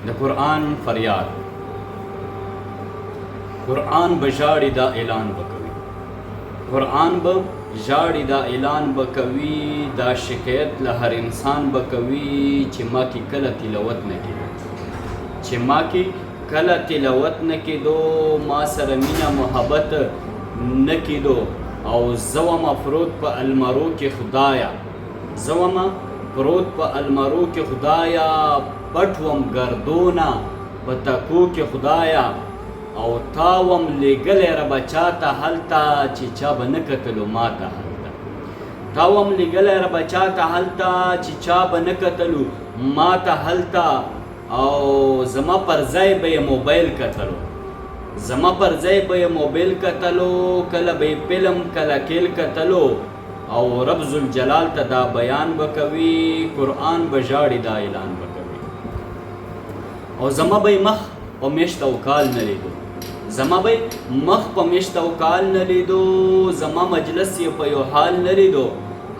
د قرآن فریاد. قرآن به ژاړي دا اعلان به کوي، قرآن به ژاړي دا اعلان به کوي، دا شکایت له هر انسان به کوي چې ما کې کله تلاوت نه کېدو، چې ما کې کله تلاوت نه کېدو، ما سره مینه محبت نه کېدو، او زه ومه پروت په المرو کې خدایه، زه ومه پروت په المرو کې خدایه، پټ وم ګردونه په تکو کې خدایه، او تا وم لېږلی ربه چاته هلته چې چا به نه کتلو ماته هلته، تا وم لېږلی ربه چاته هلته چې چا به نه کتلو ماته هلته، او زما پر ځای به یې موبایل کتلو، زما پر ځای به یې موبایل کتلو، کله به یې فلم کله کیل کتلو، او رب ذوالجلال ته دا بیان به کوي، قرآن به ژاړي دا اعلان به کوي. او زما به یې مخ په میاشت او کال نه لیدو، زما به مخ په میاشت او کال نه لیدو، زما مجلس یې په یو حال نه لیدو،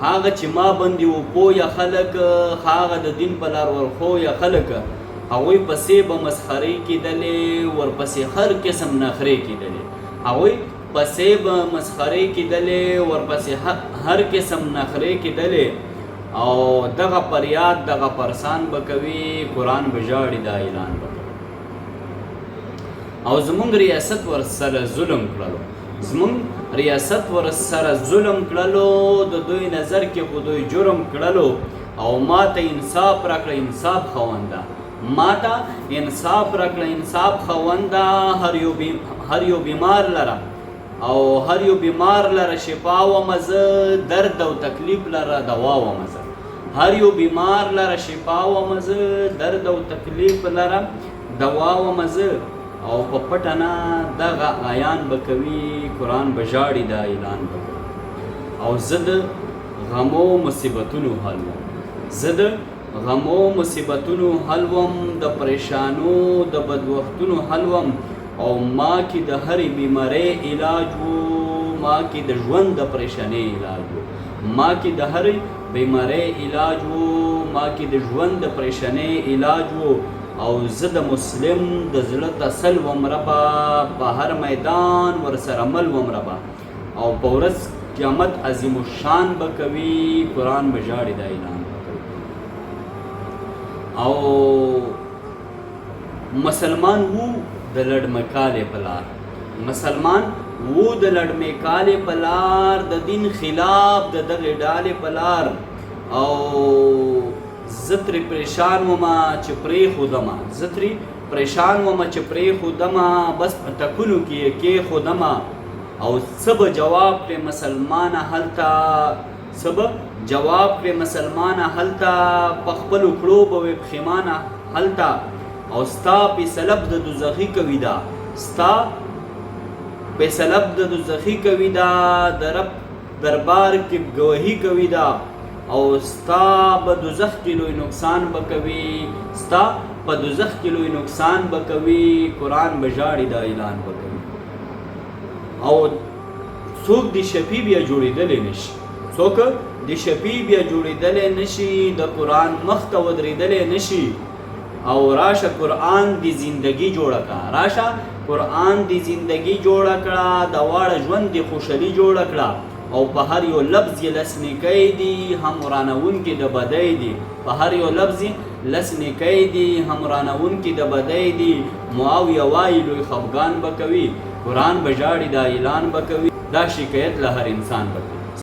هغه چې ما باندې وپویه خلک، هغه د دین په لار ورښویه خلک، هغوی پسې به مسخرې کېدلې، ورپسې هر قسم نخرې کېدلې، هغوی پسې به مسخرې کېدلې، ورپسې هر قسم نخرې کېدلې، او دغه فریاد دغه پرسان به کوي، قرآن به ژاړي دا اعلان به کوي. او زمونږ ریاست ورسره ظلم کړلو، زمونږ ریاست ورسره ظلم کړلو، د دوی نظر کې خو دوی جرم کړلو، او ما ته انصاف راکړه انصاف خونده، ما ته انصاف راکړه انصاف خونده، هر یو بیمار لره او هر یو بیمار لره شفا ومه زه، درد او تکلیف لره دوا ومه زه، هر یو بیمار لره شفا ومه زه، درد او تکلیف لره دوا ومه زه، او په پټه نه دغه آیان به کوي، قرآن به ژاړي دا اعلان به کوي. او زه د غمو مصیبتونو حل وم، زه د غمو مصیبتونو حل وم، د پریشانو د بدوختونو حل وم، او ما کې د هرې بیمارۍ علاج و، ما کې د ژوند د پریشانۍ علاج و، ما کې د هرې بیمارۍ علاج و، ما کې د ژوند د پریشانۍ علاج و، او زه د مسلم د زړه تسل وم ربه، په هر میدان ورسره مل وم ربه، او په ورځ قیامت عظیم الشان به کوي، قرآن به ژاړي دا اعلان به کوي. او مسلمان وو د لړمکالې په لار، مسلمان وو د لړمکالې په لار، د دین خلاف د دغې ډالې په لار، او زه ترې پریشان ومه چې پرېښودمه، زه ترې پریشان ومه چې پرېښودمه، بس په ټکونو کې یې کېښودمه، او څه به جواب کړې مسلمانه هلته، څه به جواب کړې مسلمانه هلته، په خپلو کړو به وې پښیمانه هلته، او ستا فیصله د دوزخي کوي دا، ستا فیصله د دوزخي کوي دا، د رب دربار کې ګواهي کوي دا، او ستا په دوزخ کې لوی نقصان به کوي، ستا په دوزخ کې لوی نقصان به کوي، قرآن به ژاړي دا اعلان به کوي. او څوک د شفیع بیا جوړېدلی نشي، څوک د شفیع بیا جوړېدلی نشي، د قرآن مخ ته ودرېدلی نشي، او راشه قرآن دی زندگی جوړه کړه، راشه قرآن دی زندگی جوړه کړه، د واړه ژوند دی خوشحالي جوړه کړه، او په هر یو لفظ یې لس نیکۍ دي، هم ورانوونکي د بدۍ دي، په هر یو لفظ یې لس نیکۍ دي، هم ورانوونکي د بدۍ دي، معاویه وایي لوی خفګان به کوي، قرآن به ژاړي دا اعلان به کوي، دا شکایت له هر انسان به کوي.